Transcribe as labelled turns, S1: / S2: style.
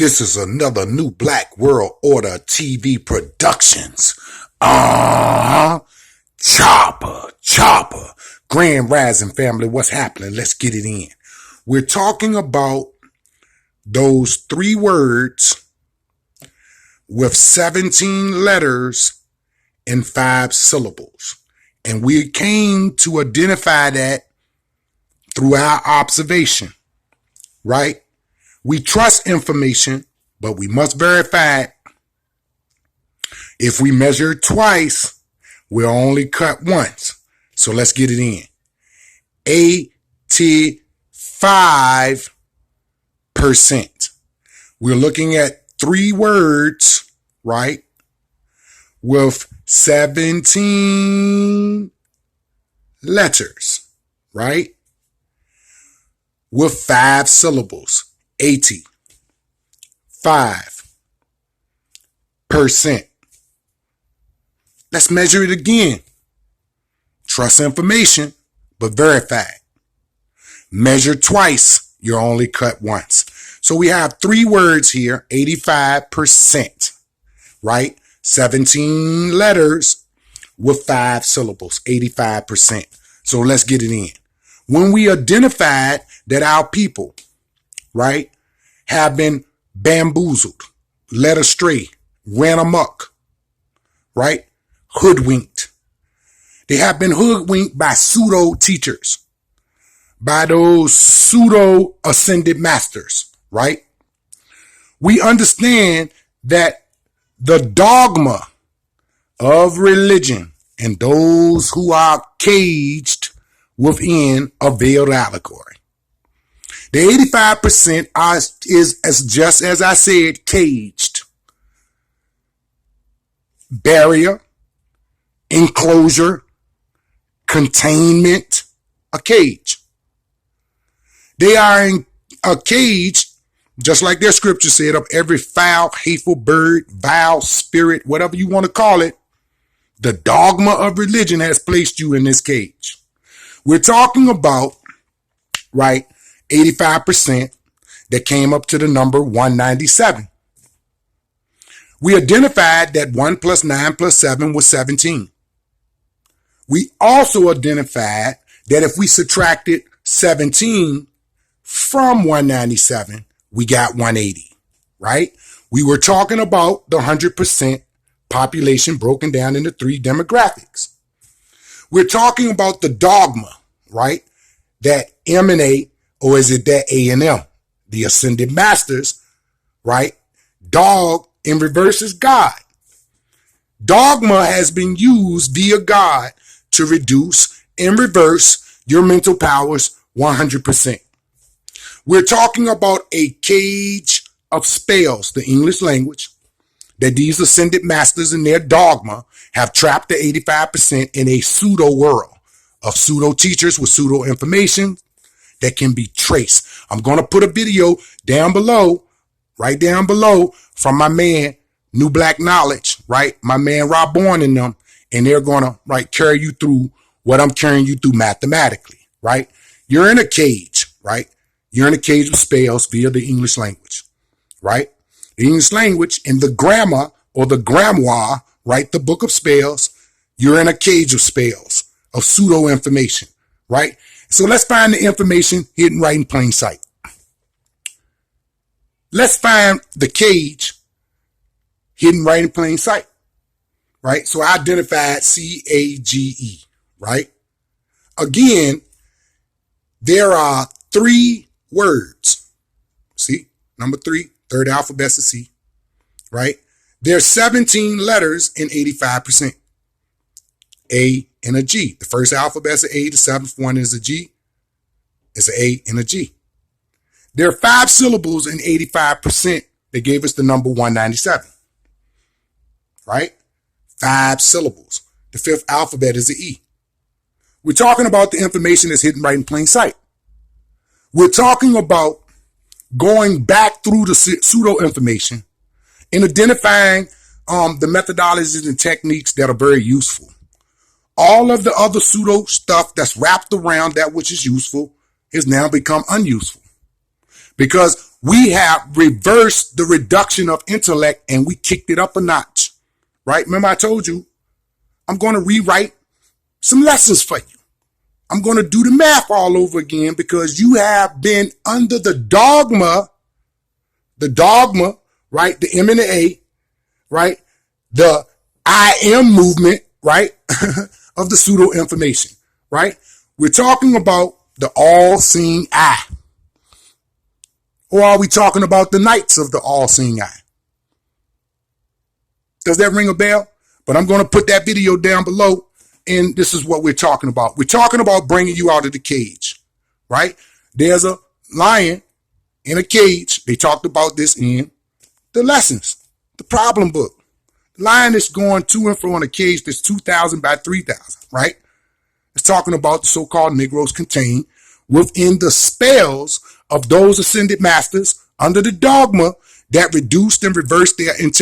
S1: This is another New Black World Order TV Productions. Chopper. Grand Rising family, what's happening? Let's get it in. We're talking about those 3 words with 17 letters and 5 syllables. And we came to identify that through our observation, right? We trust information, but we must verify it. If we measure twice, we'll only cut once. So let's get it in. 85%. We're looking at 3 words, right? With 17 letters, right? With 5 syllables. 85%. Let's measure it again. Trust information, but verify it. Measure twice, you're only cut once. So we have 3 words here, 85%, right? 17 letters with 5 syllables, 85%. So let's get it in. When we identified that our people, right, have been bamboozled, led astray, ran amok, right, hoodwinked. They have been hoodwinked by pseudo teachers, by those pseudo ascended masters, right? We understand that the dogma of religion and those who are caged within a veiled allegory. The 85% is just as I said, caged. Barrier, enclosure, containment, a cage. They are in a cage, just like their scripture said, of every foul, hateful bird, vile spirit, whatever you want to call it. The dogma of religion has placed you in this cage. We're talking about, right, 85% that came up to the number 197. We identified that 1 plus 9 plus 7 was 17. We also identified that if we subtracted 17 from 197, we got 180, right? We were talking about the 100% population broken down into 3 demographics. We're talking about the dogma, right, that emanate, or is it that A&M, the ascended masters, right? Dog in reverse is God. Dogma has been used via God to reduce and reverse your mental powers 100%. We're talking about a cage of spells, the English language, that these ascended masters and their dogma have trapped the 85% in a pseudo world of pseudo teachers with pseudo information that can be traced. I'm going to put a video down below, right down below, from my man, New Black Knowledge, right? My man, Rob Bourne and them, and they're going to, right, carry you through what I'm carrying you through mathematically, right? You're in a cage, right? You're in a cage of spells via the English language, right? The English language and the grammar or the grimoire, right? The book of spells. You're in a cage of spells, of pseudo information, right? So let's find the information hidden right in plain sight. Let's find the cage hidden right in plain sight, right? So I identified CAGE, right? Again, there are 3 words. See, number 3, third alphabet is C, right? There's 17 letters in 85%. A and a G. The first alphabet is an A, the 7th one is a G. It's an A and a G. There are 5 syllables in 85%. They gave us the number 197. Right? 5 syllables. The 5th alphabet is an E. We're talking about the information that's hidden right in plain sight. We're talking about going back through the pseudo information and identifying the methodologies and techniques that are very useful. All of the other pseudo stuff that's wrapped around that which is useful has now become unuseful. Because We have reversed the reduction of intellect and we kicked it up a notch, right? Remember I told you, I'm going to rewrite some lessons for you. I'm going to do the math all over again because you have been under the dogma, right? The M and the A, right? The I am movement, right? Of the pseudo information, right? We're talking about the all-seeing eye. Or are we talking about the knights of the all-seeing eye? Does that ring a bell? But I'm going to put that video down below. And this is what we're talking about. We're talking about bringing you out of the cage, right? There's a lion in a cage. They talked about this in the lessons, the problem book. The lion is going to and fro in a cage that's 2,000 by 3,000, right? It's talking about the so-called Negroes contained within the spells of those ascended masters under the dogma that reduced and reversed their intelligence.